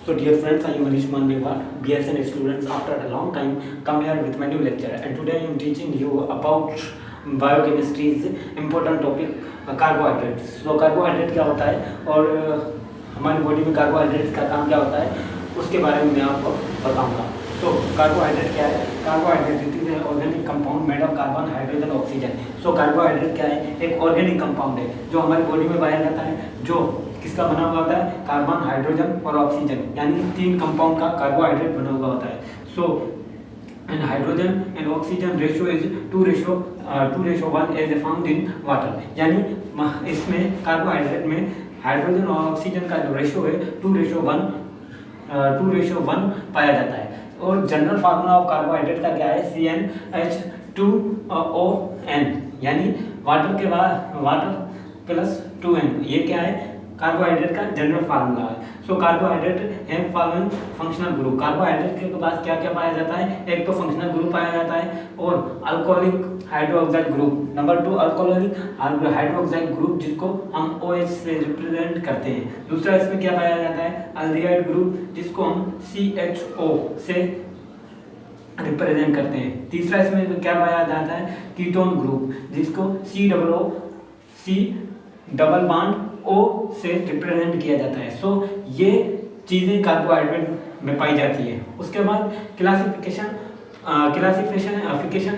So dear friends, I am Manish Mandewa, BSN students. After a long time, come here with my new lecture. And today I am teaching you about biochemistry's important topic, carbohydrates. So carbohydrate क्या होता है और हमारी body में carbohydrates का काम क्या होता है, उसके बारे में मैं आपको बताऊंगा. तो कार्बोहाइड्रेट क्या है? Carbohydrate it is organic compound made of carbon, hydrogen, oxygen. So carbohydrate क्या है? एक ऑर्गेनिक कंपाउंड है जो हमारी बॉडी में पाया जाता है, जो किसका बना हुआ होता है? कार्बन, हाइड्रोजन और ऑक्सीजन, यानी 3 कंपाउंड का कार्बोहाइड्रेट बना हुआ होता है. So and hydrogen and oxygen ratio is 2:1 as found in water. यानी इसमें कार्बोहाइड्रेट में हाइड्रोजन और ऑक्सीजन का जो रेशियो है 2:1 पाया जाता है. और जनरल फार्मूला ऑफ कार्बोहाइड्रेट का क्या है? CnH2ON, यानी वाटर के बाद वाटर प्लस 2N. ये क्या है? कार्बोहाइड्रेट का जनरल फार्मूला है. सो कार्बोहाइड्रेट है फॉलोइंग फंक्शनल ग्रुप. कार्बोहाइड्रेट के पास क्या क्या पाया जाता है? एक तो फंक्शनल ग्रुप पाया जाता है और alcoholic hydroxide group. Number 2 alcoholic hydroxide group, जिसको हम OH से रिप्रेजेंट करते हैं. दूसरा इसमें क्या पाया जाता है? एल्डिहाइड ग्रुप, जिसको हम CHO से रिप्रेजेंट करते हैं. तीसरा इसमें क्या पाया जाता है? कीटोन ग्रुप, जिसको C डबल बॉन्ड O से रिप्रेजेंट किया जाता है. सो ये चीज़ें कार्बोहाइड्रेट में पाई जाती है. उसके बाद क्लासिफिकेशन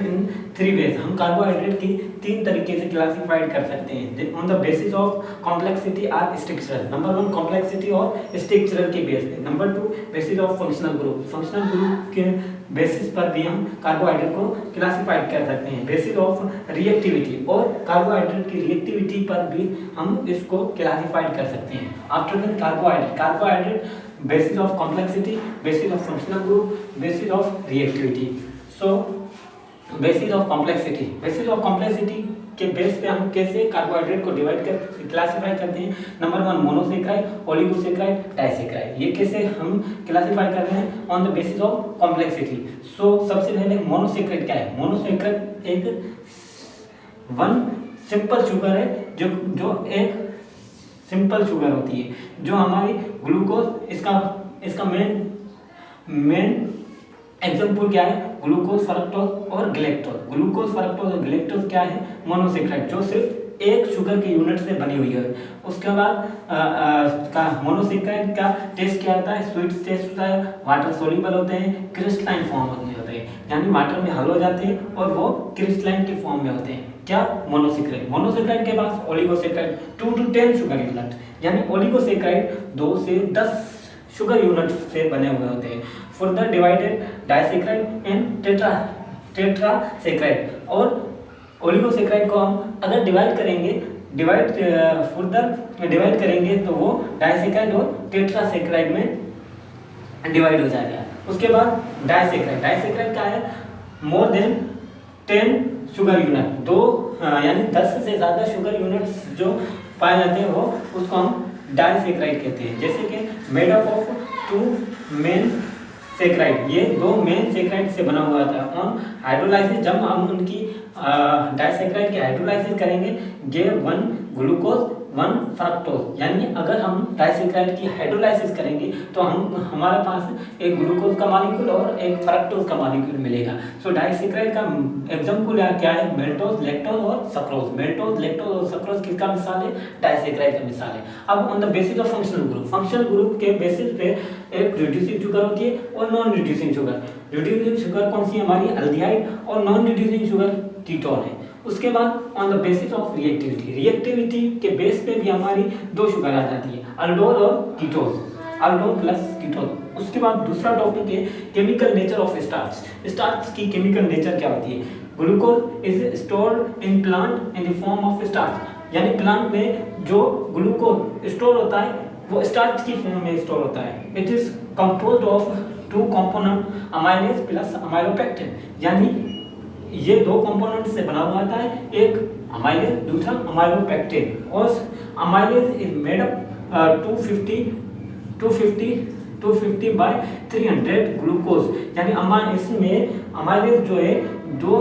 इन 3 वेज. हम कार्बोहाइड्रेट की 3 तरीके से क्लासिफाइड कर सकते हैं on the basis of complexity और स्ट्रक्चरल. नंबर 1 कॉम्प्लेक्सिटी और स्ट्रक्चरल के बेस पे. Number 2 basis of functional group. Functional group के बेसिस पर भी हम कार्बोहाइड्रेट को क्लासिफाइड कर सकते हैं. बेसिस ऑफ रिएक्टिविटी, और कार्बोहाइड्रेट की रिएक्टिविटी पर भी हम इसको क्लासिफाइड कर सकते हैं. After that carbohydrate basis of complexity, basis of functional group, basis of reactivity. So basis of complexity के बेस पे हम कैसे कार्बोहाइड्रेट को क्लासिफाई करते हैं. Number 1 monosaccharide, oligosaccharide, disaccharide. ये कैसे हम क्लासिफाई कर रहे हैं? On the basis of complexity. So सबसे पहले मोनोसेक्राइड क्या है? मोनोसेक्राइड एक 1 सिंपल शुगर है, जो एक सिंपल शुगर होती है, जो हमारी ग्लूकोज, इसका मेन एग्जाम्पल क्या है? ग्लूकोज, फ्रक्टोज और गैलेक्टोज. ग्लूकोज, फ्रक्टोज और गैलेक्टोज क्या है? मोनोसेक्राइड, जो सिर्फ एक शुगर के यूनिट से बनी हुई है. उसके बाद मोनोसेक्राइड का टेस्ट क्या होता है? स्वीट टेस्ट होता है, वाटर सोल्यूबल होते हैं, क्रिस्टलाइन फॉर्म में होते हैं, यानी वाटर में हल हो जाते हैं और वो क्रिस्टलाइन के फॉर्म में होते हैं. क्या? मोनोसेक्राइड के पास ओलिगोसेक्राइड 2 to 10 शुगर यूनिट, यानी ओलिगोसेक्राइड 2 से 10 शुगर यूनिट से बने हुए होते हैं. Further divided disaccharide and tetrasaccharide. और ओलिगोसेक्राइड को हम अगर डिवाइड करेंगे तो वो डाइसेक्राइड और टेट्रासेक्राइड में डिवाइड हो जाएगा. उसके बाद डाइसेक्राइड क्या है? मोर देन 10 शुगर यूनिट, यानी 10 से ज़्यादा शुगर यूनिट्स जो पाए जाते हैं वो उसको हम डाइसेक्राइड कहते हैं. जैसे कि made up of 2 main saccharide, ये 2 मेन सेक्राइड से बना हुआ था. ऑन हाइड्रोलाइसिस, जब हम उनकी डाइसेक्राइड की हाइड्रोलाइसिस करेंगे, गिव 1 ग्लूकोज 1 फ्रक्टोज. यानी अगर हम डाइसेक्राइड की हाइड्रोलाइसिस करेंगे तो हमारे पास एक ग्लूकोज का मॉलिक्यूल और एक फ्रक्टोज का मॉलिक्यूल मिलेगा. सो डाइसेक्राइड का एग्जाम्पल क्या है? मेल्टोज, लैक्टोज और सक्रोज. मेल्टोज, लैक्टोज और सक्रोज किसका मिसाल है? डाइसेक्राइड का मिसाल है. अब on the basis of functional group के बेसिस पे एक रिड्यूसिंग शुगर होती है और non reducing sugar. Reducing sugar कौन सी? हमारी एल्डिहाइड. और नॉन रिड्यूसिंग शुगर कीटोन है. उसके बाद on the basis of reactivity के बेस पे भी हमारी 2 शुगर आ जाती है, अल्डोल और कीटोज, अल्डोल प्लस कीटोज. उसके बाद दूसरा टॉपिक है chemical nature of starch. Starch की केमिकल नेचर क्या होती है? Glucose is stored in plant in the form of starch. यानी प्लांट में जो ग्लूकोज स्टोर होता है वो स्टार्च की फॉर्म में स्टोर होता है. It is composed of 2 component, amylase plus amylopectin. यानी ये 2 कंपोनेंट से बना हुआ था, एक अमाइलेज, दूसरा अमाइलोपेक्टिन. और amylase is made up 250 by 300 glucose. यानी इसमें अमाइलेज जो है 2